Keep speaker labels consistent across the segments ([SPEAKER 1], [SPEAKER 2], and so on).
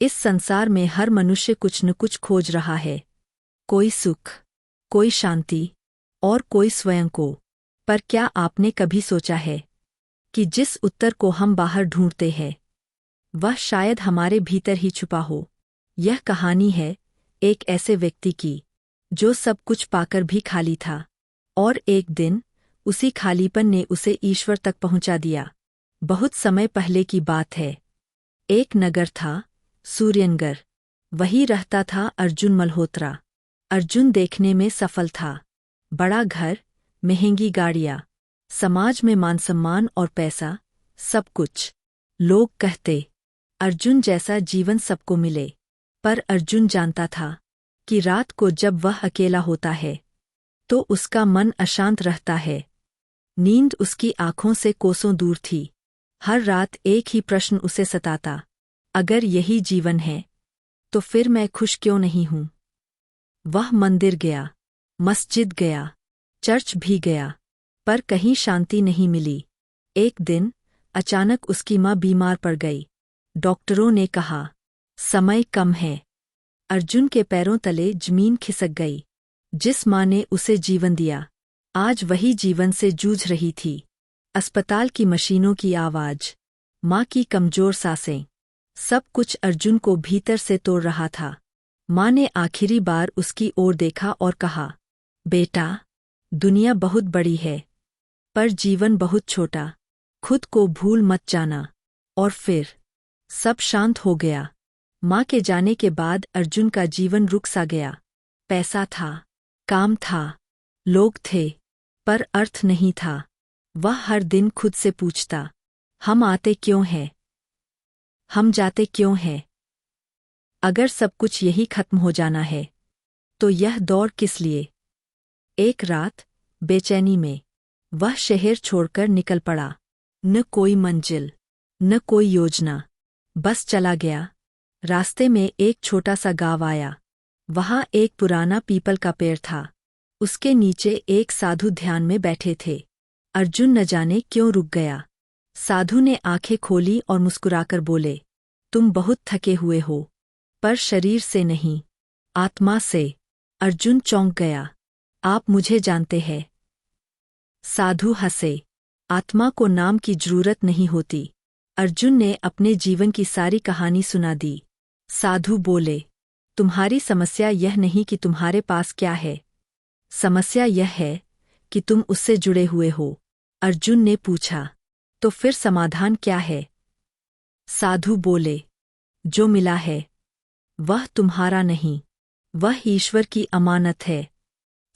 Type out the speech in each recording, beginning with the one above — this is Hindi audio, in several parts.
[SPEAKER 1] इस संसार में हर मनुष्य कुछ न कुछ खोज रहा है, कोई सुख, कोई शांति और कोई स्वयं को। पर क्या आपने कभी सोचा है कि जिस उत्तर को हम बाहर ढूंढते हैं वह शायद हमारे भीतर ही छुपा हो। यह कहानी है एक ऐसे व्यक्ति की जो सब कुछ पाकर भी खाली था, और एक दिन उसी खालीपन ने उसे ईश्वर तक पहुंचा दिया। बहुत समय पहले की बात है। एक नगर था, सूर्यनगर। वही रहता था अर्जुन मल्होत्रा। अर्जुन देखने में सफल था। बड़ा घर, महंगी गाड़ियां, समाज में मान सम्मान और पैसा, सब कुछ। लोग कहते अर्जुन जैसा जीवन सबको मिले। पर अर्जुन जानता था कि रात को जब वह अकेला होता है तो उसका मन अशांत रहता है। नींद उसकी आंखों से कोसों दूर थी। हर रात एक ही प्रश्न उसे सताता, अगर यही जीवन है तो फिर मैं खुश क्यों नहीं हूं। वह मंदिर गया, मस्जिद गया, चर्च भी गया, पर कहीं शांति नहीं मिली। एक दिन अचानक उसकी मां बीमार पड़ गई। डॉक्टरों ने कहा समय कम है। अर्जुन के पैरों तले जमीन खिसक गई। जिस मां ने उसे जीवन दिया आज वही जीवन से जूझ रही थी। अस्पताल की मशीनों की आवाज, मां की कमजोर सांसें, सब कुछ अर्जुन को भीतर से तोड़ रहा था। मां ने आखिरी बार उसकी ओर देखा और कहा, बेटा, दुनिया बहुत बड़ी है पर जीवन बहुत छोटा, खुद को भूल मत जाना। और फिर सब शांत हो गया। मां के जाने के बाद अर्जुन का जीवन रुक सा गया। पैसा था, काम था, लोग थे, पर अर्थ नहीं था। वह हर दिन खुद से पूछता, हम आते क्यों हैं, हम जाते क्यों हैं। अगर सब कुछ यही खत्म हो जाना है तो यह दौड़ किस लिए। एक रात बेचैनी में वह शहर छोड़कर निकल पड़ा। न कोई मंजिल, न कोई योजना, बस चला गया। रास्ते में एक छोटा सा गांव आया। वहां एक पुराना पीपल का पेड़ था। उसके नीचे एक साधु ध्यान में बैठे थे। अर्जुन न जाने क्यों रुक गया। साधु ने आंखें खोली और मुस्कुराकर बोले, तुम बहुत थके हुए हो, पर शरीर से नहीं, आत्मा से। अर्जुन चौंक गया, आप मुझे जानते हैं। साधु हंसे, आत्मा को नाम की जरूरत नहीं होती। अर्जुन ने अपने जीवन की सारी कहानी सुना दी। साधु बोले, तुम्हारी समस्या यह नहीं कि तुम्हारे पास क्या है, समस्या यह है कि तुम उससे जुड़े हुए हो। अर्जुन ने पूछा, तो फिर समाधान क्या है। साधु बोले, जो मिला है वह तुम्हारा नहीं, वह ईश्वर की अमानत है।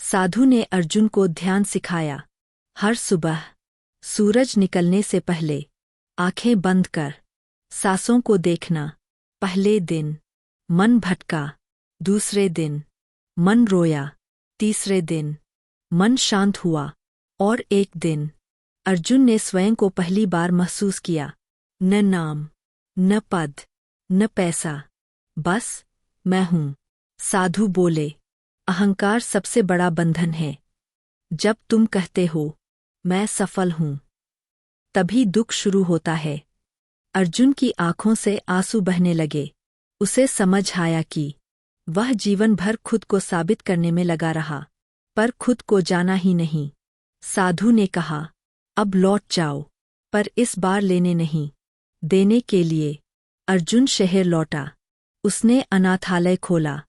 [SPEAKER 1] साधु ने अर्जुन को ध्यान सिखाया। हर सुबह सूरज निकलने से पहले आंखें बंद कर सांसों को देखना। पहले दिन मन भटका, दूसरे दिन मन रोया, तीसरे दिन मन शांत हुआ, और एक दिन अर्जुन ने स्वयं को पहली बार महसूस किया। न नाम, न पद, न पैसा, बस मैं हूं। साधु बोले, अहंकार सबसे बड़ा बंधन है। जब तुम कहते हो मैं सफल हूं, तभी दुख शुरू होता है। अर्जुन की आंखों से आंसू बहने लगे। उसे समझ आया कि वह जीवन भर खुद को साबित करने में लगा रहा, पर खुद को जाना ही नहीं। साधु ने कहा, अब लौट जाओ, पर इस बार लेने नहीं, देने के लिए। अर्जुन शहर लौटा। उसने अनाथालय खोला,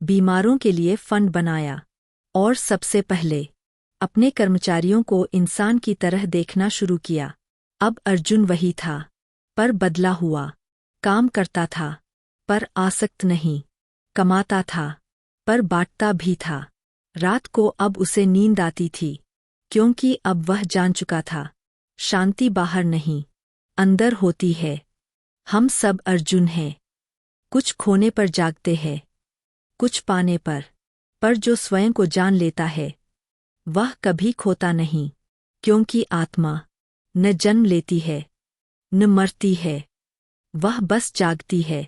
[SPEAKER 1] बीमारों के लिए फंड बनाया, और सबसे पहले अपने कर्मचारियों को इंसान की तरह देखना शुरू किया। अब अर्जुन वही था, पर बदला हुआ। काम करता था, पर आसक्त नहीं, कमाता था, पर बांटता भी था। रात को अब उसे नींद आती थी, क्योंकि अब वह जान चुका था, शांति बाहर नहीं, अंदर होती है। हम सब अर्जुन हैं। कुछ खोने पर जागते हैं, कुछ पाने पर जो स्वयं को जान लेता है वह कभी खोता नहीं, क्योंकि आत्मा न जन्म लेती है, न मरती है, वह बस जागती है।